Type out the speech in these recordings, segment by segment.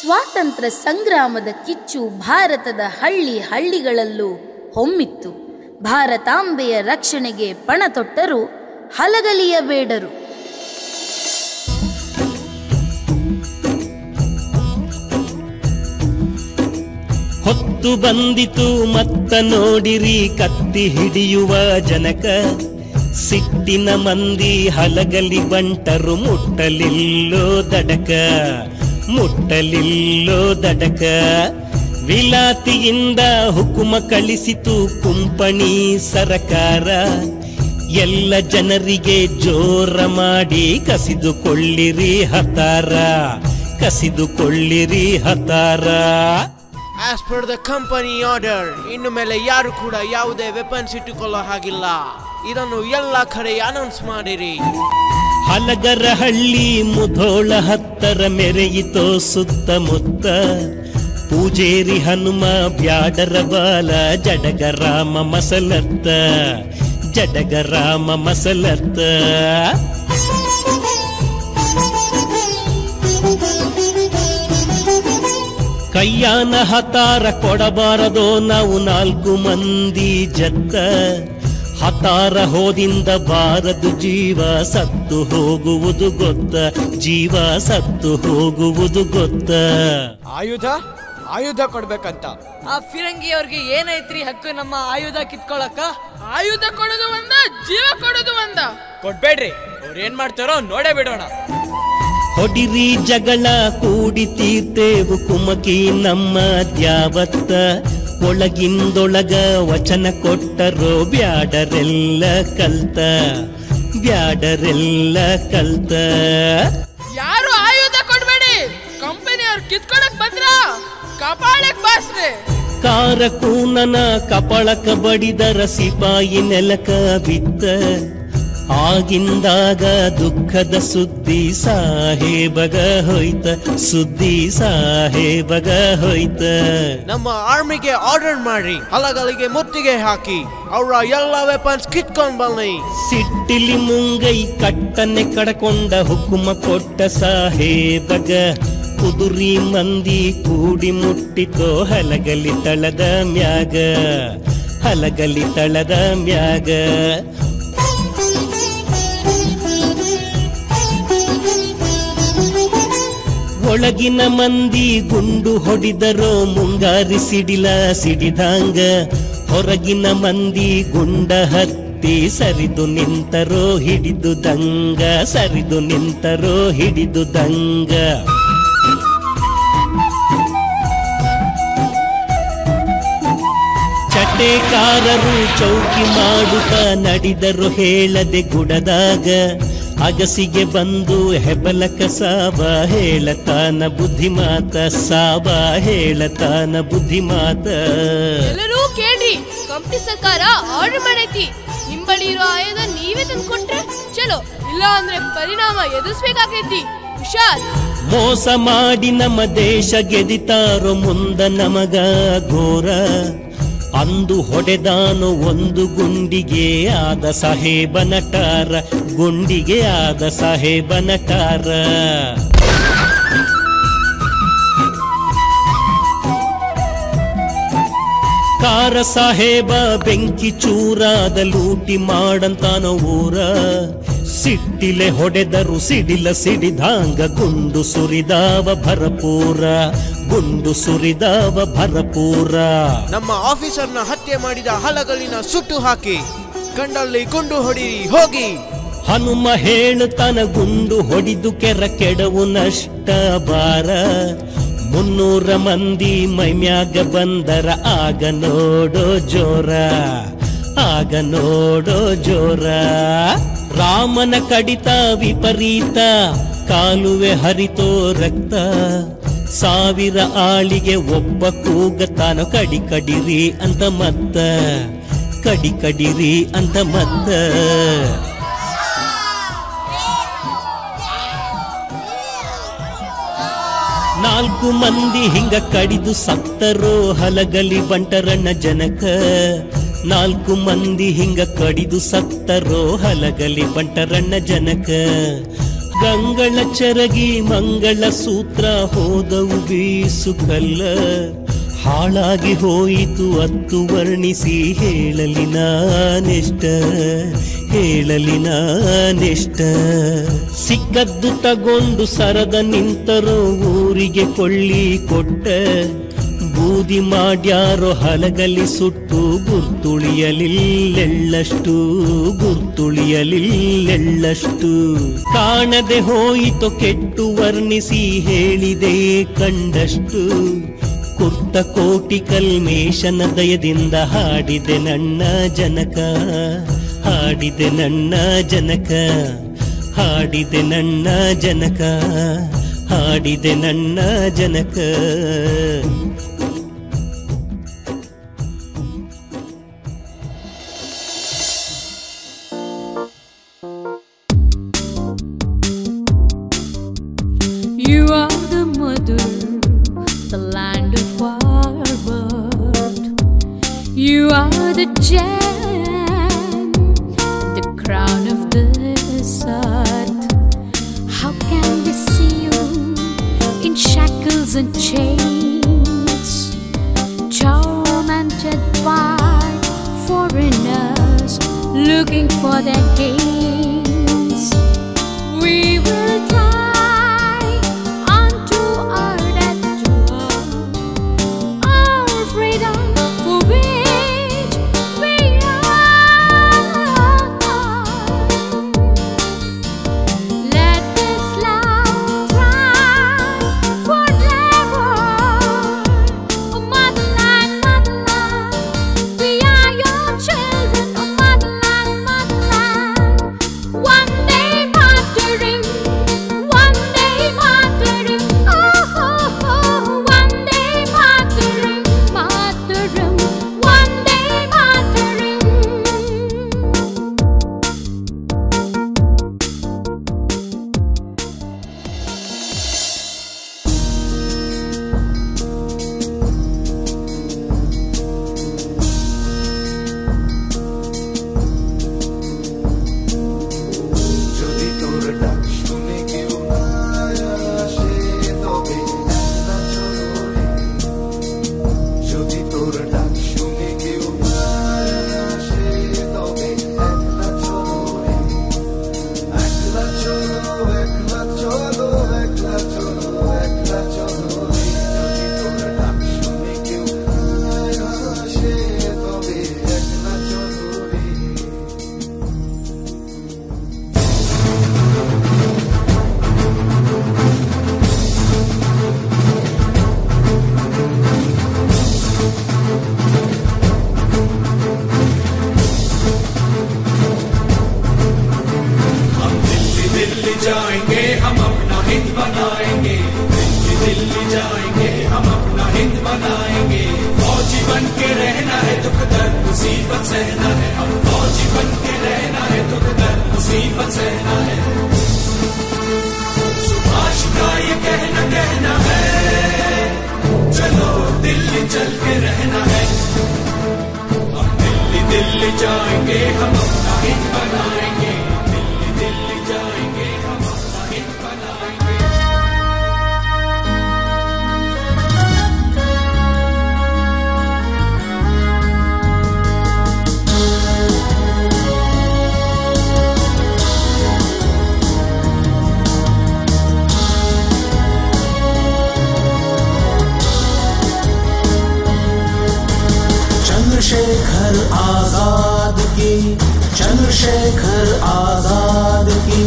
ಸ್ವಾತಂತ್ರ್ಯ ಸಂಗ್ರಾಮದ ಕಿಚ್ಚು ಭಾರತದ ಹಳ್ಳಿ ಹಳ್ಳಿಗಳಲ್ಲೂ ಹೊಮ್ಮಿತ್ತು. ಭಾರತಾಂಬೆಯ ರಕ್ಷಣೆಗೆ ಪಣ ತೊಟ್ಟರು, ಹಲಗಲಿಯ ಬೇಡರು. ಹೊತ್ತು ಬಂದಿತು ಮತ್ತ ನೋಡಿರಿ ಕತ್ತಿ ಹಿಡಿಯುವ ಜನಕ. ಸಿಟ್ಟಿನ ಮಂದಿ ಹಲಗಲಿ ಬಂಟರು, ಮುಟ್ಟಲಿಲ್ಲೋ ದಡಕ ಮುಟ್ಟಲಿಲ್ಲೋ ದಡಕ. ವಿಲಾತಿಯಿಂದ ಹುಕುಮ ಕಳಿಸಿತು ಕುಂಪಣಿ ಸರಕಾರ. ಎಲ್ಲ ಜನರಿಗೆ ಜೋರ ಮಾಡಿ ಕಸಿದುಕೊಳ್ಳಿರಿ ಹತಾರ, ಕಸಿದುಕೊಳ್ಳಿರಿ ಹತಾರ. As per the company order, ಇನ್ನು ಮೇಲೆ ಯಾರು ಕೂಡ ಯಾವುದೇ ವೆಪನ್ಸ್ ಇಟ್ಟುಕೊಳ್ಳೋ ಹಾಗಿಲ್ಲ. ಇದನ್ನು ಎಲ್ಲ ಕಡೆ ಅನೌನ್ಸ್ ಮಾಡಿರಿ. ಹಲಗರಹಳ್ಳಿ ಮುಧೋಳ ಹತ್ತರ ಮೆರೆಯಿತೋ ಸುತ್ತಮುತ್ತ. ಪೂಜೇರಿ ಹನುಮ ಬ್ಯಾಡರ ಬಾಲ, ಜಡಗರಾಮ ಮಸಲತ್ತ, ಜಡಗರಾಮ ಮಸಲತ್ತ. ಕೈಯಾನ ಹತಾರ ಕೊಡಬಾರದೋ ನಾವು 4 ಮಂದಿ ಜತ್ತ. ಹತಾರ ಹೋದಿಂದ ಬಾರದು ಜೀವ ಸತ್ತು ಹೋಗುವುದು ಗೊತ್ತ, ಜೀವ ಸತ್ತು ಹೋಗುವುದು ಗೊತ್ತ. ಆಯುಧ ಕೊಡ್ಬೇಕಂತ ಆ ಫಿರಂಗಿ ಅವ್ರಿಗೆ ಏನೈತ್ರಿ ಹಕ್ಕು ನಮ್ಮ ಆಯುಧ ಕಿತ್ಕೊಳಕ? ಆಯುಧ ಕೊಡೋದು ಒಂದ, ಜೀವ ಕೊಡೋದು ಒಂದ. ಕೊಡ್ಬೇಡ್ರಿ, ಅವ್ರು ಏನ್ ಮಾಡ್ತಾರೋ ನೋಡೇ ಬಿಡೋಣ. ಹೊಡಿರಿ ಜಗಳ ಕೂಡಿತೀರ್ತೇವು ಕುಮಕಿ ನಮ್ಮ ದ್ಯಾವತ್ತ. ಒಳಗಿಂದೊಳಗ ವಚನ ಕೊಟ್ಟರೋ ಬ್ಯಾಡರೆಲ್ಲ ಕಲ್ತ, ಬ್ಯಾಡರೆಲ್ಲ ಕಲ್ತ. ಯಾರು ಆಯುಧ ಕೊಡ್ಬೇಡಿ, ಕಂಪನಿಯವ್ರು ಕಿತ್ಕೊಳಕ್ ಬಂದ್ರ ಕಪಾಳಕ್ ಬಾಸ್ರಿ. ಕಾರಕೂನನ ಕಪಾಳಕ ಬಡಿದರ ಸಿಪಾಯಿ ನೆಲಕ ಬಿತ್ತ. ಆಗಿಂದಾಗ ದುಃಖದ ಸುದ್ದಿ ಸಾಹೇಬಗ ಹೋಯ್ತ, ಸುದ್ದಿ ಸಾಹೇಬಗ ಹೋಯ್ತ. ನಮ್ಮ ಆರ್ಮಿಗೆ ಆರ್ಡರ್ ಮಾಡಿ ಹಲಗಲಿಗೆ ಮುತ್ತಿಗೆ ಹಾಕಿ ಅವರ ಎಲ್ಲ ವೆಪನ್ಸ್ ಕಿತ್ಕೊಂಡ್ ಬನ್ನಿ. ಸಿಟ್ಟಿಲಿ ಮುಂಗೈ ಕಟ್ಟನೆ ಕಡಕೊಂಡ ಹುಕುಮ ಕೊಟ್ಟ ಸಾಹೇಬಗ. ಕುದುರಿ ಮಂದಿ ಕೂಡಿ ಮುಟ್ಟಿತೋ ಹಲಗಲಿ ತಳದ ಮ್ಯಾಗ, ಹಲಗಲಿ ತಳದ ಮ್ಯಾಗ. ಒಳಗಿನ ಮಂದಿ ಗುಂಡು ಹೊಡಿದರೋ ಮುಂಗಾರಿ ಸಿಡಿಲ ಸಿಡಿದಂಗ. ಹೊರಗಿನ ಮಂದಿ ಗುಂಡ ಹತ್ತಿ ಸರಿದು ನಿಂತರೋ ಹಿಡಿದು ದಂಗ, ಸರಿದು ನಿಂತರೋ ಹಿಡಿದು ದಂಗ. ಚಟೇಕಾರರು ಚೌಕಿ ಮಾಡುತ್ತ ನಡೆದರು ಹೇಳದೆ ಗುಡದಾಗ. ಅಗಸಿಗೆ ಬಂದು ಹೆಬಲಕ ಸಾಬ ಹೇಳತಾನ ಬುದ್ಧಿಮಾತ, ಸಾಬ ಹೇಳತಾನ ಬುದ್ಧಿಮಾತ. ಎಲ್ಲರೂ ಕೇಳ್ರಿ, ಕಂಪ್ನಿ ಸರ್ಕಾರ ಆರ್ಡರ್ ಮಾಡೈತಿ. ನಿಮ್ ಬಳಿ ಇರೋ ಆಯುಧ ನೀವೇ ತಂದ್ಕೊಟ್ರೆ ಚಲೋ, ಇಲ್ಲ ಅಂದ್ರೆ ಪರಿಣಾಮ ಎದುರಿಸ್ಬೇಕಾಗೈತಿ. ಹುಷಾರ್. ಮೋಸ ಮಾಡಿ ನಮ್ಮ ದೇಶ ಗೆದಿತಾರೋ ಮುಂದ ನಮಗ ಘೋರ. ಅಂದು ಹೊಡೆದಾನು ಒಂದು ಗುಂಡಿಗೆ ಆದ ಸಾಹೇಬ ನಟಾರ, ಗುಂಡಿಗೆ ಆದ ಸಾಹೇಬ ನಟಾರ. ಕಾರ ಸಾಹೇಬ ಬೆಂಕಿ ಚೂರಾದ ಲೂಟಿ ಮಾಡಂತಾನ ಊರ. ಸಿಟ್ಟಿಲೆ ಹೊಡೆದರು ಸಿಡಿಲ ಸಿಡಿದಾಂಗ, ಗುಂಡು ಸುರಿದಾವ ಭರಪೂರ, ಗುಂಡು ಸುರಿದಾವ ಭರಪೂರ. ನಮ್ಮ ಆಫೀಸರ್ನ ಹತ್ಯೆ ಮಾಡಿದ ಹಲಗಲಿನ ಸುಟ್ಟು ಹಾಕಿ ಕಂಡಲ್ಲಿ ಗುಂಡು ಹೊಡಿರಿ ಹೋಗಿ. ಹನುಮ ಹೇಳುತ್ತಾನ ಗುಂಡು ಹೊಡಿದು ಕೆರ ಕೆಡವು ನಷ್ಟ ಬಾರ. 300 ಮಂದಿ ಮೈಮ್ಯಾಗ ಬಂದರ ಆಗ ನೋಡೋ ಜೋರ, ಆಗ ನೋಡೋ ಜೋರ. ರಾಮನ ಕಡಿತ ವಿಪರೀತ, ಕಾಲುವೆ ಹರಿತೋ ರಕ್ತ. 1000 ಆಳಿಗೆ ಒಬ್ಬ ಕೂಗತಾನ ಕಡಿ ಕಡಿರಿ ಅಂತ ಮತ್ತ, ಕಡಿ ಕಡಿರಿ ಅಂತ ಮತ್ತ. ನಾಲ್ಕು ಮಂದಿ ಹಿಂಗ ಕಡಿದು ಸತ್ತರೋ ಹಲಗಲಿ ಬಂಟರಣ್ಣ ಜನಕ. 4 ಮಂದಿ ಹಿಂಗ ಕಡಿದು ಸತ್ತರೋ ಹಲಗಲಿ ಬಂಟರಣ್ಣ ಜನಕ. ಗಂಗಳ ಚರಗಿ ಮಂಗಳ ಸೂತ್ರ ಹೋದವು ಬೀಸು ಕಲ್ಲ ಹಾಳಾಗಿ ಹೋಯಿತು ಅತ್ತು ವರ್ಣಿಸಿ ಹೇಳಲಿ ನಾನೆಷ್ಟ ಸಿಕ್ಕದ್ದು ತಗೊಂಡು ಸರದ ನಿಂತರೋ ಊರಿಗೆ ಕೊಳ್ಳಿ ಕೊಟ್ಟ ಬೂದಿ ಮಾಡ್ಯಾರೋ ಹಲಗಲಿ ಸುಟ್ಟು ಗುರ್ತುಳಿಯಲಿಲ್ಲೆಳ್ಳಷ್ಟು ಕಾಣದೆ ಹೋಯಿತು ಕೆಟ್ಟು ವರ್ಣಿಸಿ ಹೇಳಿದೆ ಕಂಡಷ್ಟು ಕುರ್ತ ಕೋಟಿ ಕಲ್ಮೇಶನ ದಯದಿಂದ ಹಾಡಿದೆ ನನ್ನ ಜನಕ ಹಾಡಿದೆ ನನ್ನ ಜನಕ ಹಾಡಿದೆ ನನ್ನ ಜನಕ ಹಾಡಿದೆ ನನ್ನ ಜನಕ You are the mother, the land of our birth. You are the gem, the crown of this earth. How can we see you in shackles and chains, tormented by foreigners looking for their gains? We will try Chandrashekhar Azad की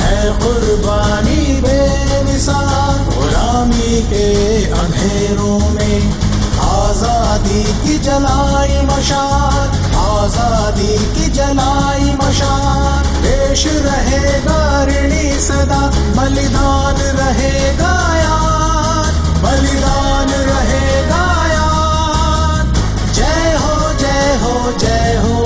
है कुर्बानी बेमिसाल गुलामी के अंधेरों में आजादी की जलाई मशाल, आजादी की जलाई मशाल। देश रहेगा ऋणी सदा, बलिदान रहेगा याद, बलिदान रहेगा याद। जय हो जय हो जय हो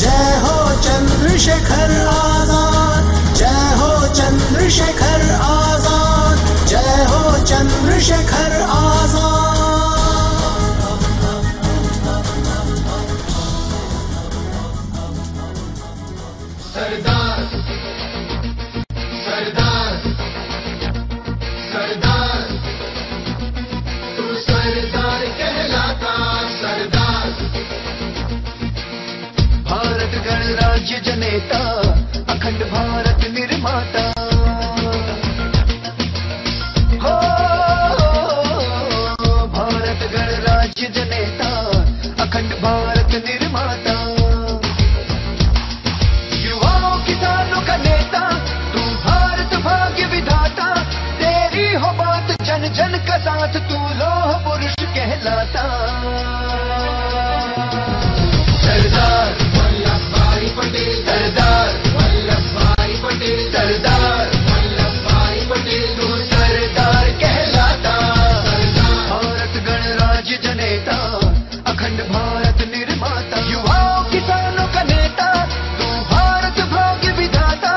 जय हो चंद्रशेखर आजाद, जय हो चंद्रशेखर आजाद, जय हो चंद्रशेखर आजाद। सरदार गणराज्य जनेता अखंड भारत निर्माता हो भारत गणराज्य जनेता अखंड भारत निर्माता युवाओं किसानों का नेता तू भारत भाग्य विधाता तेरी हो बात जन जन का साथ तू लोह पुरुष कहलाता सरदार वल्लभ भाई पटेल सरदार वल्लभ भाई पटेल सरदार वल्लभ भाई पटेल तू सरदार कहलाता भारत गणराज्य जनेता अखंड भारत निर्माता युवाओं किसानों का नेता तू भारत भाग्य विधाता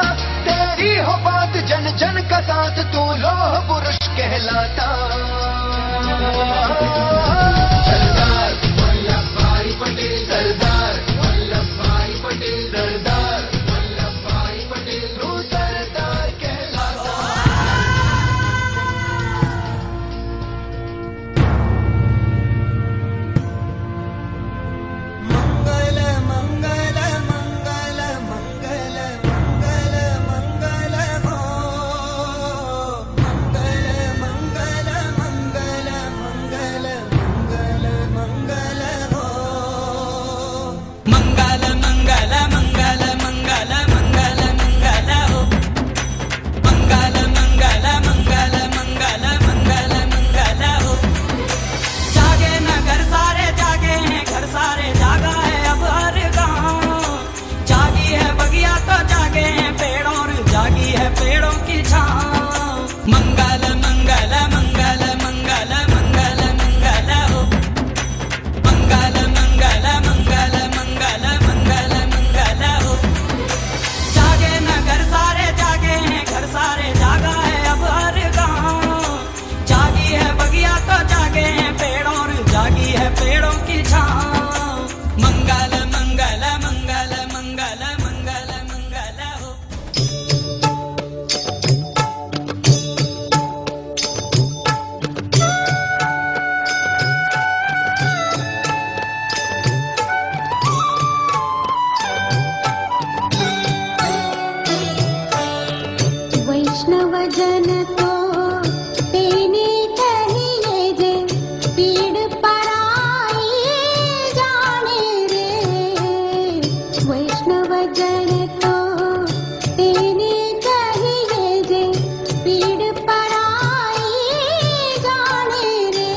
तेरी हो बात जन जन का साथ तू लोह पुरुष कहलाता सरदार वल्लभ भाई पटेल सरदार वल्लभ भाई पटेल सरदार वल्लभ भाई पटेल तू सरदार कहलाता मंगल मंगल मंगल मंगल मंगल मंगल हो मंगल मंगल मंगल मंगल मंगल मंगल हो मंगल मंगल मंगल मंगल मंगल मंगल हो मंगल मंगल मंगल मंगल मंगल मंगल हो जागे नगर सारे जागे हैं घर सारे जागा है अब हर गाँव जागी है बगिया तो जागे हैं पेड़ों और जागी है पेड़ों की छाँव मंगल मंगल मंगल मंगल मंगल मंगल हो मंगल मंगल मंगल मंगल मंगल मंगल हो जागे नगर सारे जागे हैं घर सारे जागा है अब हर गाँव जागी है बगिया तो जागे हैं पेड़ों और जागी है पेड़ों की छाँव मंगल मंगल मंगल मंगल मंगल मंगल हो वैष्णव जन तो तेने कहिए जे पीड़ पराई जाने रे वैष्णव जन तो तेने कहिए जे पीड़ पराई जाने रे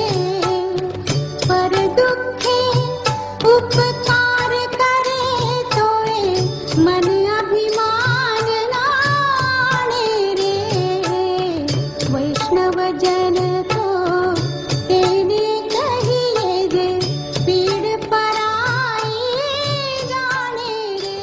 पर दुखे उपकार करे तोए मन अभिमान नाने रे वैष्णव जन तो तेने कहिए जे पीड़ पराई जाने रे